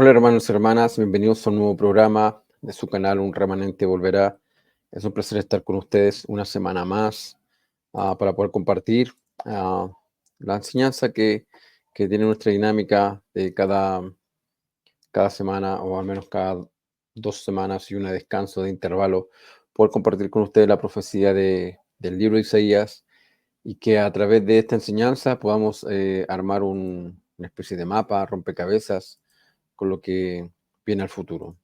Hola hermanos y hermanas, bienvenidos a un nuevo programa de su canal Un Remanente Volverá. Es un placer estar con ustedes una semana más para poder compartir ah, la enseñanza que tiene nuestra dinámica de cada semana o al menos cada 2 semanas y una descanso de intervalo, poder compartir con ustedes la profecía del libro de Isaías y que a través de esta enseñanza podamos armar una especie de mapa, rompecabezas con lo que viene al futuro.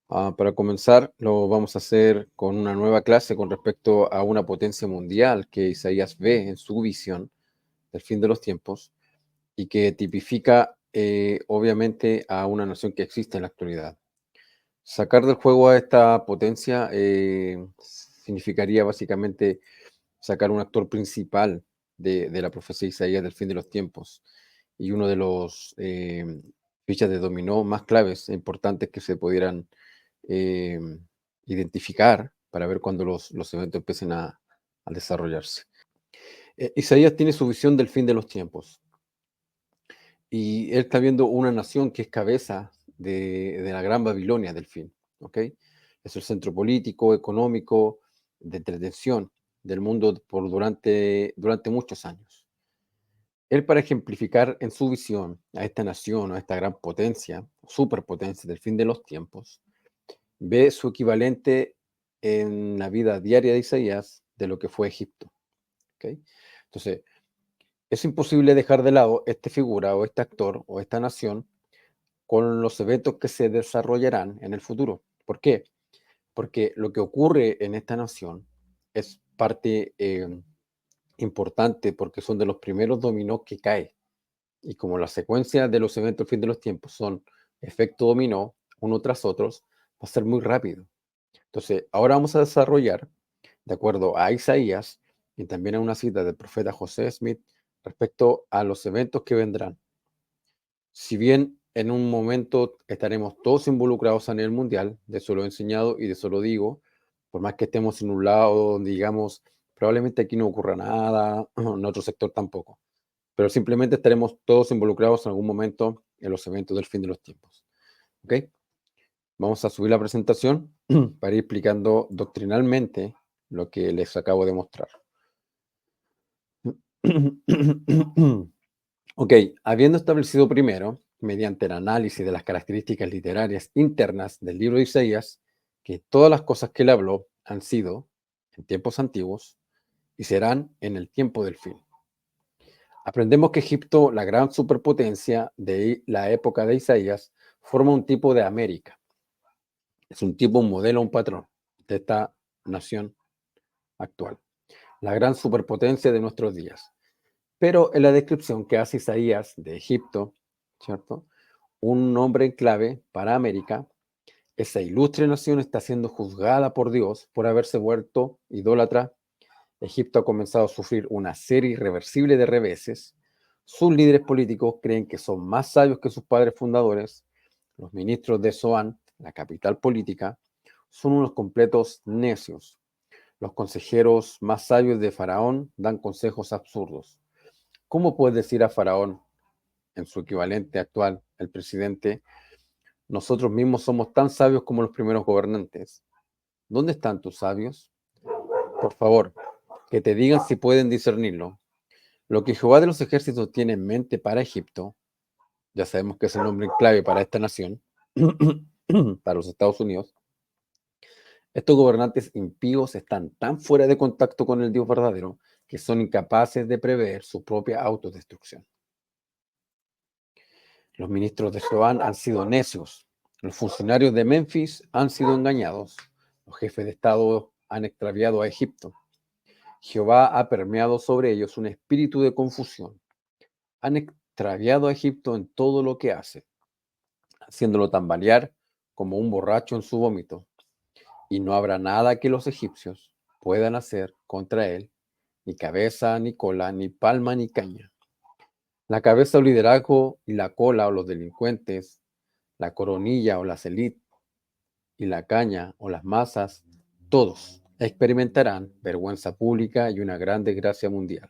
Para comenzar, lo vamos a hacer con una nueva clase con respecto a una potencia mundial que Isaías ve en su visión del fin de los tiempos y que tipifica obviamente a una nación que existe en la actualidad. Sacar del juego a esta potencia significaría básicamente sacar un actor principal de la profecía de Isaías del fin de los tiempos y uno de los fichas de dominó más claves e importantes que se pudieran eh, identificar para ver cuando los eventos empiecen a desarrollarse. Isaías tiene su visión del fin de los tiempos y él está viendo una nación que es cabeza de la gran Babilonia del fin, ¿ok? Es el centro político, económico, de entretención del mundo durante muchos años. Él, para ejemplificar en su visión a esta nación, a esta gran potencia, superpotencia del fin de los tiempos, ve su equivalente en la vida diaria de Isaías de lo que fue Egipto. ¿Ok? Entonces, es imposible dejar de lado esta figura o este actor o esta nación con los eventos que se desarrollarán en el futuro. ¿Por qué? Porque lo que ocurre en esta nación es parte importante porque son de los primeros dominó que cae. Y como la secuencia de los eventos del fin de los tiempos son efecto dominó, uno tras otros, va a ser muy rápido. Entonces, ahora vamos a desarrollar, de acuerdo a Isaías y también a una cita del profeta José Smith, respecto a los eventos que vendrán. Si bien en un momento estaremos todos involucrados a nivel mundial, de eso lo he enseñado y de eso lo digo, por más que estemos en un lado donde digamos, probablemente aquí no ocurra nada, en otro sector tampoco, pero simplemente estaremos todos involucrados en algún momento en los eventos del fin de los tiempos. ¿Ok? Vamos a subir la presentación para ir explicando doctrinalmente lo que les acabo de mostrar. Ok, habiendo establecido primero, mediante el análisis de las características literarias internas del libro de Isaías, que todas las cosas que él habló han sido en tiempos antiguos y serán en el tiempo del fin. Aprendemos que Egipto, la gran superpotencia de la época de Isaías, forma un tipo de América. Es un tipo, un modelo, un patrón de esta nación actual. La gran superpotencia de nuestros días. Pero en la descripción que hace Isaías de Egipto, ¿cierto? Un nombre en clave para América, esa ilustre nación está siendo juzgada por Dios por haberse vuelto idólatra. Egipto ha comenzado a sufrir una serie irreversible de reveses. Sus líderes políticos creen que son más sabios que sus padres fundadores. Los ministros de Zoán, la capital política, son unos completos necios. Los consejeros más sabios de Faraón dan consejos absurdos. ¿Cómo puedes decir a Faraón, en su equivalente actual, el presidente, nosotros mismos somos tan sabios como los primeros gobernantes? ¿Dónde están tus sabios? Por favor, que te digan si pueden discernirlo. Lo que Jehová de los ejércitos tiene en mente para Egipto, ya sabemos que es el nombre clave para esta nación, para los Estados Unidos, estos gobernantes impíos están tan fuera de contacto con el Dios verdadero que son incapaces de prever su propia autodestrucción. Los ministros de Zoán han sido necios. Los funcionarios de Memphis han sido engañados. Los jefes de Estado han extraviado a Egipto. Jehová ha permeado sobre ellos un espíritu de confusión. Han extraviado a Egipto en todo lo que hace, haciéndolo tambalear como un borracho en su vómito. Y no habrá nada que los egipcios puedan hacer contra él, ni cabeza, ni cola, ni palma, ni caña. La cabeza o liderazgo y la cola o los delincuentes, la coronilla o las élites y la caña o las masas, todos experimentarán vergüenza pública y una gran desgracia mundial.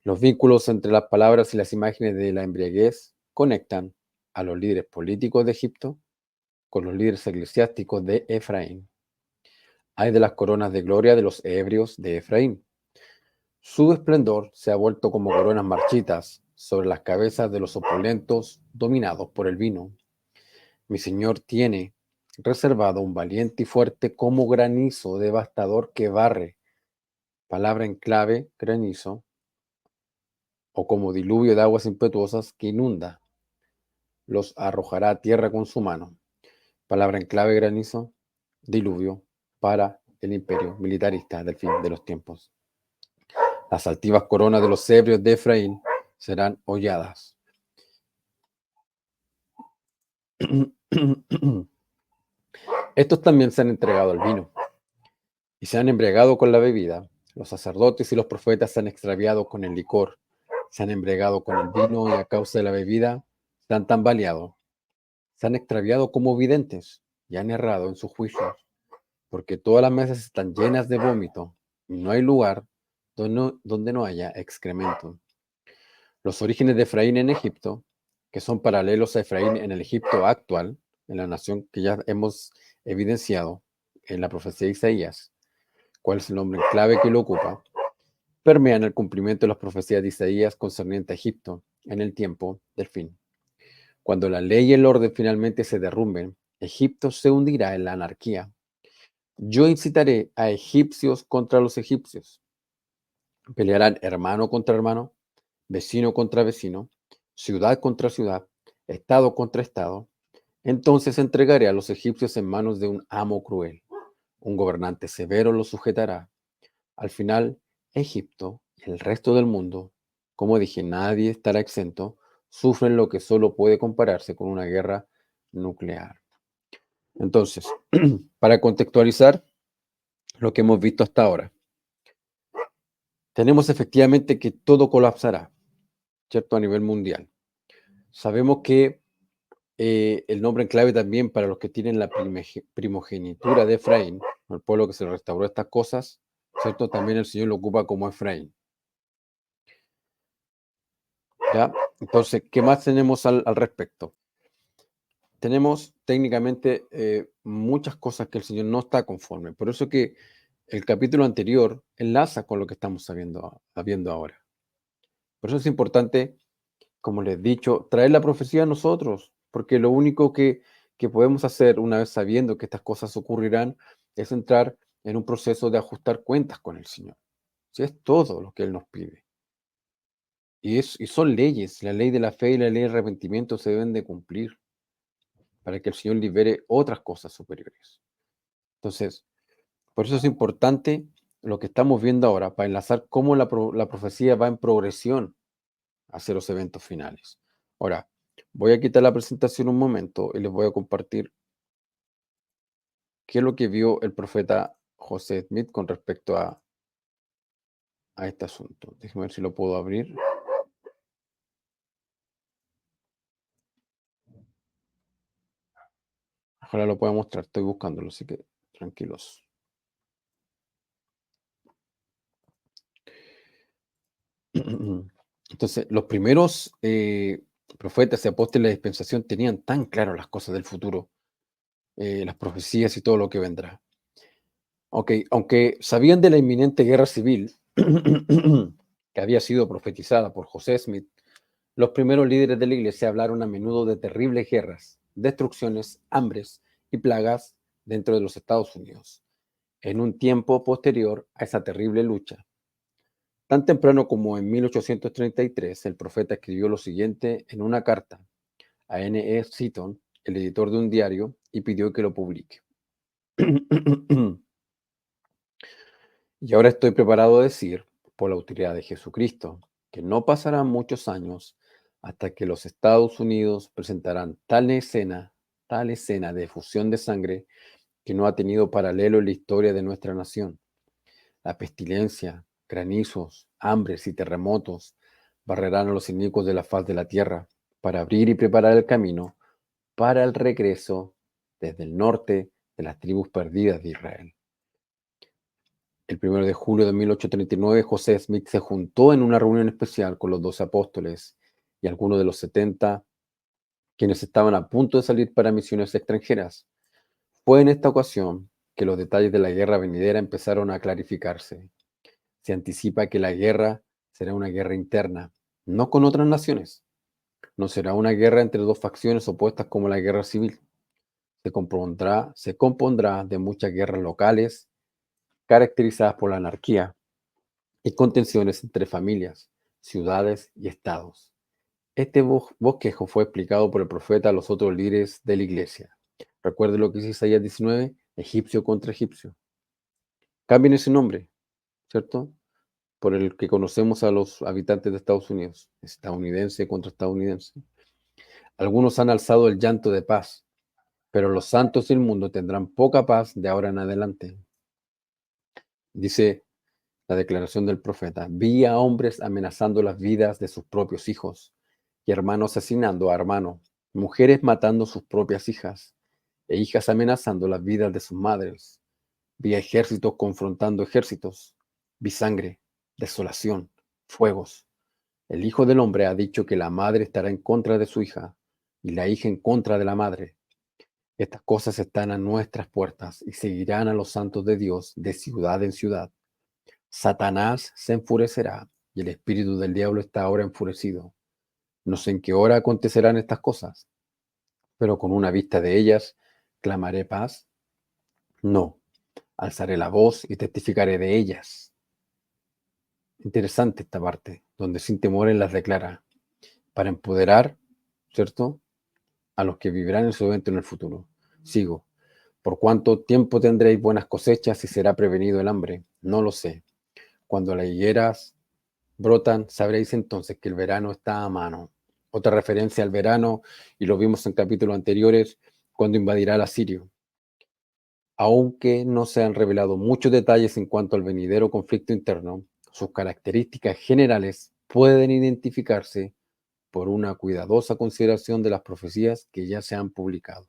Los vínculos entre las palabras y las imágenes de la embriaguez conectan a los líderes políticos de Egipto con los líderes eclesiásticos de Efraín. Ay de las coronas de gloria de los ebrios de Efraín. Su esplendor se ha vuelto como coronas marchitas sobre las cabezas de los opulentos dominados por el vino. Mi Señor tiene reservado un valiente y fuerte como granizo devastador que barre, palabra en clave, granizo, o como diluvio de aguas impetuosas que inunda, los arrojará a tierra con su mano. Palabra en clave, granizo, diluvio para el imperio militarista del fin de los tiempos. Las altivas coronas de los ebrios de Efraín serán holladas. Estos también se han entregado al vino y se han embriagado con la bebida. Los sacerdotes y los profetas se han extraviado con el licor, se han embriagado con el vino y a causa de la bebida se han tambaleado. Se han extraviado como videntes y han errado en sus juicios, porque todas las mesas están llenas de vómito y no hay lugar donde no haya excremento. Los orígenes de Efraín en Egipto, que son paralelos a Efraín en el Egipto actual, en la nación que ya hemos evidenciado en la profecía de Isaías, cuál es el nombre en clave que lo ocupa, permean el cumplimiento de las profecías de Isaías concerniente a Egipto en el tiempo del fin. Cuando la ley y el orden finalmente se derrumben, Egipto se hundirá en la anarquía. Yo incitaré a egipcios contra los egipcios. Pelearán hermano contra hermano, vecino contra vecino, ciudad contra ciudad, estado contra estado. Entonces entregaré a los egipcios en manos de un amo cruel. Un gobernante severo los sujetará. Al final, Egipto y el resto del mundo, como dije, nadie estará exento, sufren lo que solo puede compararse con una guerra nuclear. Entonces, para contextualizar lo que hemos visto hasta ahora, tenemos efectivamente que todo colapsará, ¿cierto? A nivel mundial. Sabemos que el nombre en clave también para los que tienen la primogenitura de Efraín, el pueblo que se restauró estas cosas, ¿cierto? También el Señor lo ocupa como Efraín. ¿Ya? Entonces, ¿qué más tenemos al respecto? Tenemos técnicamente muchas cosas que el Señor no está conforme. Por eso que el capítulo anterior enlaza con lo que estamos viendo ahora. Por eso es importante, como les he dicho, traer la profecía a nosotros, porque lo único que podemos hacer una vez sabiendo que estas cosas ocurrirán es entrar en un proceso de ajustar cuentas con el Señor. Si es todo lo que Él nos pide. Y son leyes, la ley de la fe y la ley del arrepentimiento se deben de cumplir para que el Señor libere otras cosas superiores. Entonces, por eso es importante lo que estamos viendo ahora, para enlazar cómo la profecía va en progresión hacia los eventos finales. Ahora, voy a quitar la presentación un momento y les voy a compartir qué es lo que vio el profeta José Smith con respecto a este asunto. Déjenme ver si lo puedo abrir. Ojalá lo pueda mostrar, estoy buscándolo, así que tranquilos. Entonces, los primeros profetas y apóstoles de la dispensación tenían tan claro las cosas del futuro, las profecías y todo lo que vendrá. Okay, aunque sabían de la inminente guerra civil que había sido profetizada por José Smith, los primeros líderes de la iglesia hablaron a menudo de terribles guerras, destrucciones, hambres y plagas dentro de los Estados Unidos, en un tiempo posterior a esa terrible lucha. Tan temprano como en 1833, el profeta escribió lo siguiente en una carta a N. E. Seaton, el editor de un diario, y pidió que lo publique. Y ahora estoy preparado a decir, por la autoridad de Jesucristo, que no pasarán muchos años hasta que los Estados Unidos presentarán tal escena de efusión de sangre que no ha tenido paralelo en la historia de nuestra nación. La pestilencia, granizos, hambres y terremotos barrerán a los inicuos de la faz de la tierra para abrir y preparar el camino para el regreso desde el norte de las tribus perdidas de Israel. El 1 de julio de 1839, José Smith se juntó en una reunión especial con los 12 apóstoles y algunos de los 70 quienes estaban a punto de salir para misiones extranjeras. Fue en esta ocasión que los detalles de la guerra venidera empezaron a clarificarse. Se anticipa que la guerra será una guerra interna, no con otras naciones. No será una guerra entre dos facciones opuestas como la guerra civil. Se compondrá de muchas guerras locales caracterizadas por la anarquía y contenciones entre familias, ciudades y estados. Este bosquejo fue explicado por el profeta a los otros líderes de la iglesia. Recuerde lo que dice Isaías 19, egipcio contra egipcio. Cambien ese nombre, ¿cierto? Por el que conocemos a los habitantes de Estados Unidos, estadounidense contra estadounidense. Algunos han alzado el llanto de paz, pero los santos del mundo tendrán poca paz de ahora en adelante. Dice la declaración del profeta: vi a hombres amenazando las vidas de sus propios hijos y hermanos asesinando a hermano, mujeres matando sus propias hijas e hijas amenazando las vidas de sus madres. Vi ejércitos confrontando ejércitos. Vi sangre, desolación, fuegos. El Hijo del Hombre ha dicho que la madre estará en contra de su hija y la hija en contra de la madre. Estas cosas están a nuestras puertas y seguirán a los santos de Dios de ciudad en ciudad. Satanás se enfurecerá y el espíritu del diablo está ahora enfurecido. No sé en qué hora acontecerán estas cosas, pero con una vista de ellas, ¿clamaré paz? No, alzaré la voz y testificaré de ellas. Interesante esta parte, donde sin temores las declara, para empoderar, ¿cierto?, a los que vivirán en su evento en el futuro. Sigo. ¿Por cuánto tiempo tendréis buenas cosechas y será prevenido el hambre? No lo sé. Cuando las higueras brotan, sabréis entonces que el verano está a mano. Otra referencia al verano, y lo vimos en capítulos anteriores, cuando invadirá el asirio. Aunque no se han revelado muchos detalles en cuanto al venidero conflicto interno, sus características generales pueden identificarse por una cuidadosa consideración de las profecías que ya se han publicado.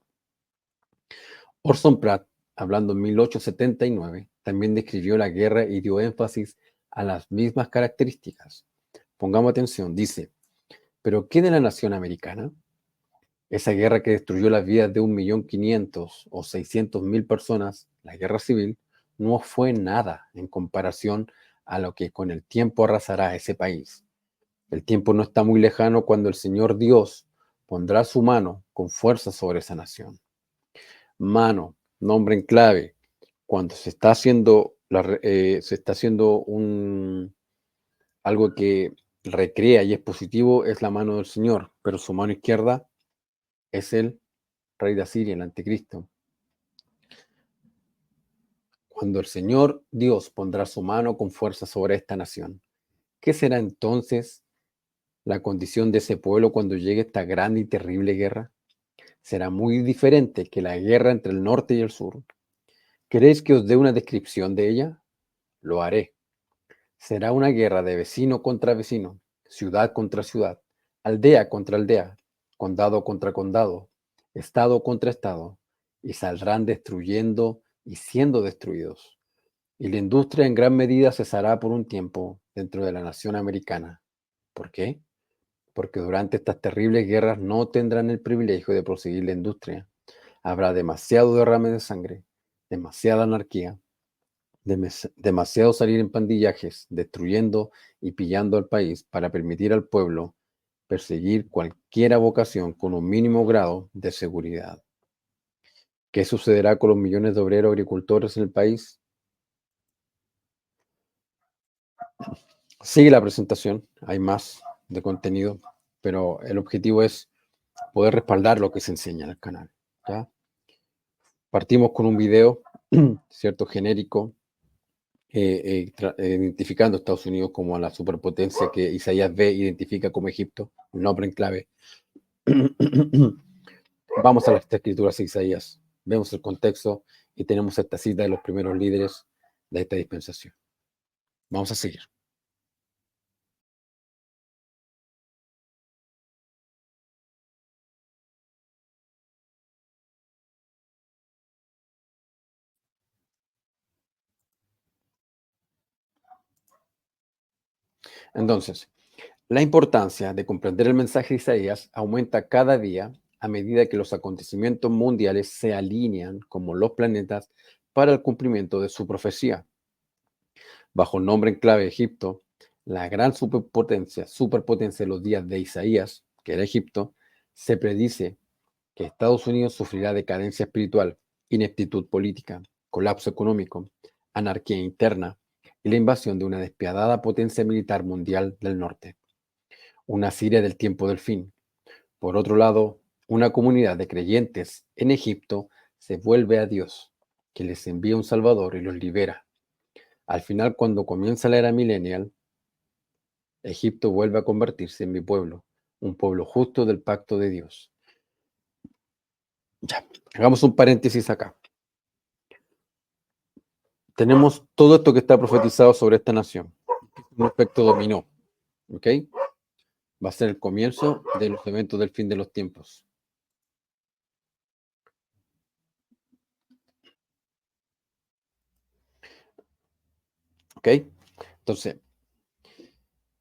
Orson Pratt, hablando en 1879, también describió la guerra y dio énfasis a las mismas características. Pongamos atención, dice: ¿pero qué de la nación americana? Esa guerra que destruyó las vidas de 1.500.000 o 600.000 personas, la guerra civil, no fue nada en comparación a lo que con el tiempo arrasará ese país. El tiempo no está muy lejano cuando el Señor Dios pondrá su mano con fuerza sobre esa nación. Mano, nombre en clave. Cuando se está haciendo algo que recrea y es positivo, es la mano del Señor, pero su mano izquierda es el rey de Asiria, el anticristo. Cuando el Señor Dios pondrá su mano con fuerza sobre esta nación, ¿qué será entonces la condición de ese pueblo cuando llegue esta grande y terrible guerra? Será muy diferente que la guerra entre el norte y el sur. ¿Queréis que os dé una descripción de ella? Lo haré. Será una guerra de vecino contra vecino, ciudad contra ciudad, aldea contra aldea, condado contra condado, estado contra estado, y saldrán destruyendo y siendo destruidos. Y la industria en gran medida cesará por un tiempo dentro de la nación americana. ¿Por qué? Porque durante estas terribles guerras no tendrán el privilegio de proseguir la industria. Habrá demasiado derrame de sangre, demasiada anarquía, demasiado salir en pandillajes, destruyendo y pillando al país para permitir al pueblo perseguir cualquier vocación con un mínimo grado de seguridad. ¿Qué sucederá con los millones de obreros agricultores en el país? Sigue la presentación, hay más de contenido, pero el objetivo es poder respaldar lo que se enseña en el canal, ¿ya? Partimos con un video, cierto, genérico, identificando a Estados Unidos como la superpotencia que Isaías ve, identifica como Egipto, un nombre en clave. Vamos a las escrituras de Isaías, vemos el contexto y tenemos esta cita de los primeros líderes de esta dispensación. Vamos a seguir. Entonces, la importancia de comprender el mensaje de Isaías aumenta cada día a medida que los acontecimientos mundiales se alinean como los planetas para el cumplimiento de su profecía. Bajo el nombre en clave Egipto, la gran superpotencia de los días de Isaías, que era Egipto, se predice que Estados Unidos sufrirá decadencia espiritual, ineptitud política, colapso económico, anarquía interna y la invasión de una despiadada potencia militar mundial del norte, una Siria del tiempo del fin. Por otro lado, una comunidad de creyentes en Egipto se vuelve a Dios, que les envía un Salvador y los libera. Al final, cuando comienza la era millennial, Egipto vuelve a convertirse en mi pueblo, un pueblo justo del pacto de Dios. Ya, hagamos un paréntesis acá. Tenemos todo esto que está profetizado sobre esta nación. Un efecto dominó, ¿ok? Va a ser el comienzo de los eventos del fin de los tiempos. ¿Ok? Entonces,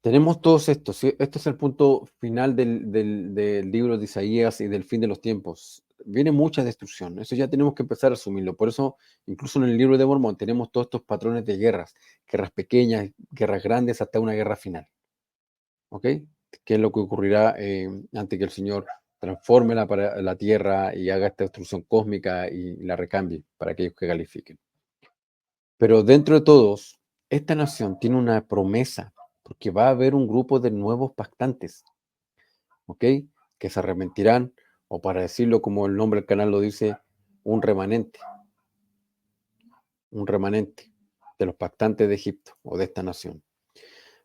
tenemos todos estos. ¿Sí? Este es el punto final del libro de Isaías y del fin de los tiempos. Viene mucha destrucción. Eso ya tenemos que empezar a asumirlo. Por eso, incluso en el libro de Mormón, tenemos todos estos patrones de guerras pequeñas, guerras grandes, hasta una guerra final. ¿Ok? ¿Qué es lo que ocurrirá antes que el Señor transforme la tierra y haga esta destrucción cósmica y la recambie para aquellos que califiquen? Pero dentro de todos, esta nación tiene una promesa, porque va a haber un grupo de nuevos pactantes, ¿ok? Que se arrepentirán, o para decirlo como el nombre del canal lo dice, un remanente de los pactantes de Egipto o de esta nación.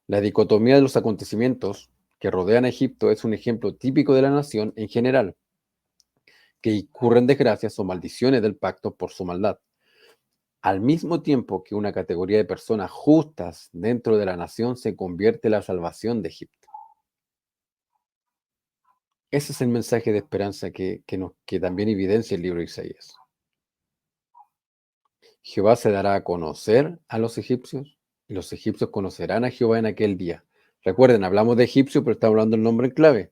La dicotomía de los acontecimientos que rodean a Egipto es un ejemplo típico de la nación en general, que incurren desgracias o maldiciones del pacto por su maldad, al mismo tiempo que una categoría de personas justas dentro de la nación se convierte en la salvación de Egipto. Ese es el mensaje de esperanza que también evidencia el libro de Isaías. Jehová se dará a conocer a los egipcios y los egipcios conocerán a Jehová en aquel día. Recuerden, hablamos de egipcio, pero estamos hablando del nombre en clave,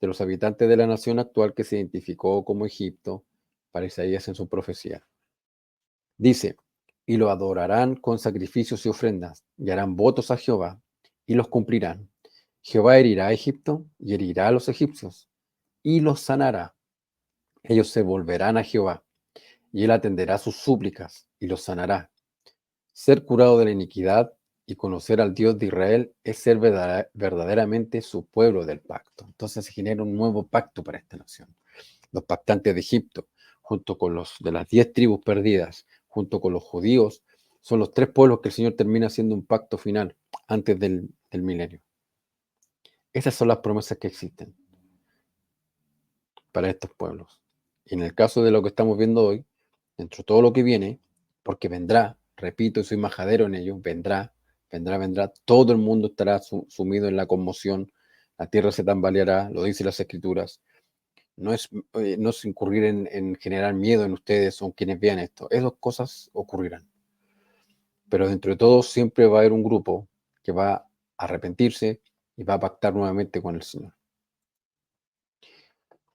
de los habitantes de la nación actual que se identificó como Egipto para Isaías en su profecía. Dice, y lo adorarán con sacrificios y ofrendas, y harán votos a Jehová, y los cumplirán. Jehová herirá a Egipto, y herirá a los egipcios, y los sanará. Ellos se volverán a Jehová, y él atenderá sus súplicas, y los sanará. Ser curado de la iniquidad y conocer al Dios de Israel es ser verdaderamente su pueblo del pacto. Entonces se genera un nuevo pacto para esta nación. Los pactantes de Egipto, junto con los de las 10 tribus perdidas, junto con los judíos, son los 3 pueblos que el Señor termina haciendo un pacto final antes del milenio. Esas son las promesas que existen para estos pueblos. Y en el caso de lo que estamos viendo hoy, dentro de todo lo que viene, porque vendrá, repito, soy majadero en ello, vendrá, todo el mundo estará sumido en la conmoción, la tierra se tambaleará, lo dicen las escrituras. No es incurrir en generar miedo en ustedes o en quienes vean esto. Esas cosas ocurrirán. Pero dentro de todo siempre va a haber un grupo que va a arrepentirse y va a pactar nuevamente con el Señor.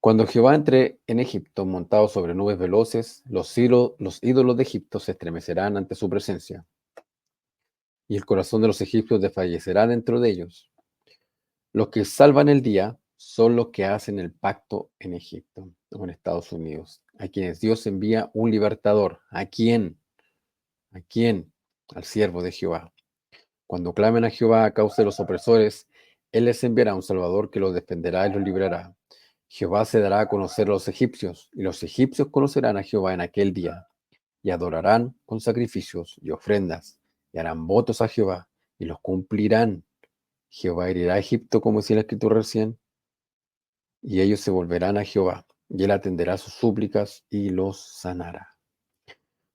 Cuando Jehová entre en Egipto montado sobre nubes veloces, los ídolos de Egipto se estremecerán ante su presencia, y el corazón de los egipcios desfallecerá dentro de ellos. Los que salvan el día son los que hacen el pacto en Egipto o en Estados Unidos, a quienes Dios envía un libertador. ¿A quién? ¿A quién? Al siervo de Jehová. Cuando clamen a Jehová a causa de los opresores, Él les enviará un Salvador que los defenderá y los librará. Jehová se dará a conocer a los egipcios, y los egipcios conocerán a Jehová en aquel día, y adorarán con sacrificios y ofrendas, y harán votos a Jehová, y los cumplirán. Jehová herirá a Egipto, como decía la escritura recién, y ellos se volverán a Jehová, y Él atenderá sus súplicas y los sanará.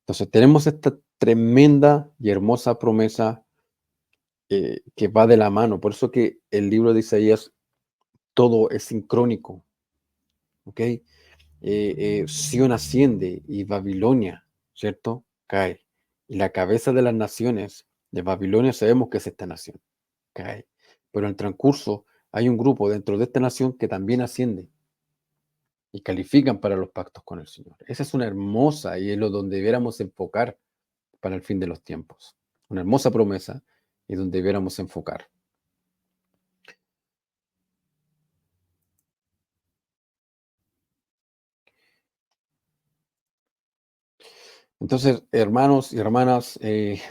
Entonces tenemos esta tremenda y hermosa promesa que va de la mano. Por eso que el libro de Isaías todo es sincrónico. ¿Ok? Sión asciende y Babilonia, ¿cierto? Cae. Y la cabeza de las naciones de Babilonia sabemos que es esta nación, cae. Pero en el transcurso hay un grupo dentro de esta nación que también asciende. y califican para los pactos con el Señor. Esa es una hermosa y es lo donde debiéramos enfocar para el fin de los tiempos. Una hermosa promesa y donde debiéramos enfocar. Entonces, hermanos y hermanas,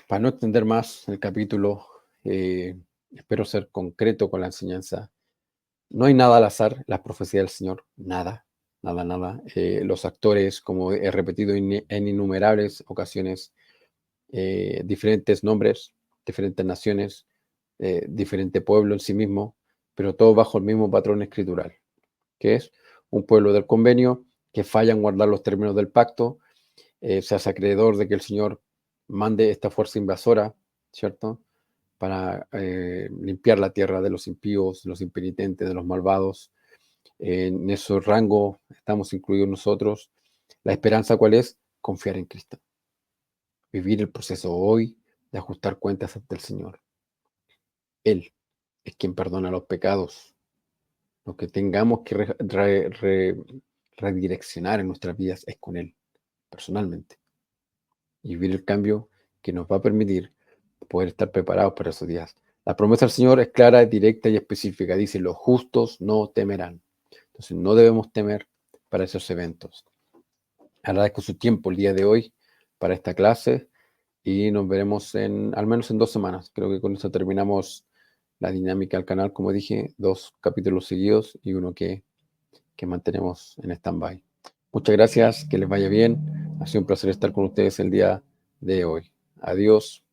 para no extender más el capítulo, espero ser concreto con la enseñanza. No hay nada al azar, las profecías del Señor, nada, nada, nada. Los actores, como he repetido en innumerables ocasiones, diferentes nombres, diferentes naciones, diferente pueblo en sí mismo, pero todo bajo el mismo patrón escritural, que es un pueblo del convenio que falla en guardar los términos del pacto, se hace acreedor de que el Señor mande esta fuerza invasora, ¿cierto? Para limpiar la tierra de los impíos, de los impenitentes, de los malvados. En ese rango estamos incluidos nosotros. ¿La esperanza cuál es? Confiar en Cristo. Vivir el proceso hoy de ajustar cuentas ante el Señor. Él es quien perdona los pecados. Lo que tengamos que redireccionar en nuestras vidas es con Él, personalmente. Y vivir el cambio que nos va a permitir poder estar preparados para esos días. La promesa del Señor es clara, directa y específica. Dice, los justos no temerán. Entonces no debemos temer para esos eventos. Agradezco su tiempo el día de hoy para esta clase y nos veremos al menos en 2 semanas. Creo que con eso terminamos la dinámica del canal, como dije, 2 capítulos seguidos y uno que mantenemos en stand-by. Muchas gracias, que les vaya bien. Ha sido un placer estar con ustedes el día de hoy. Adiós.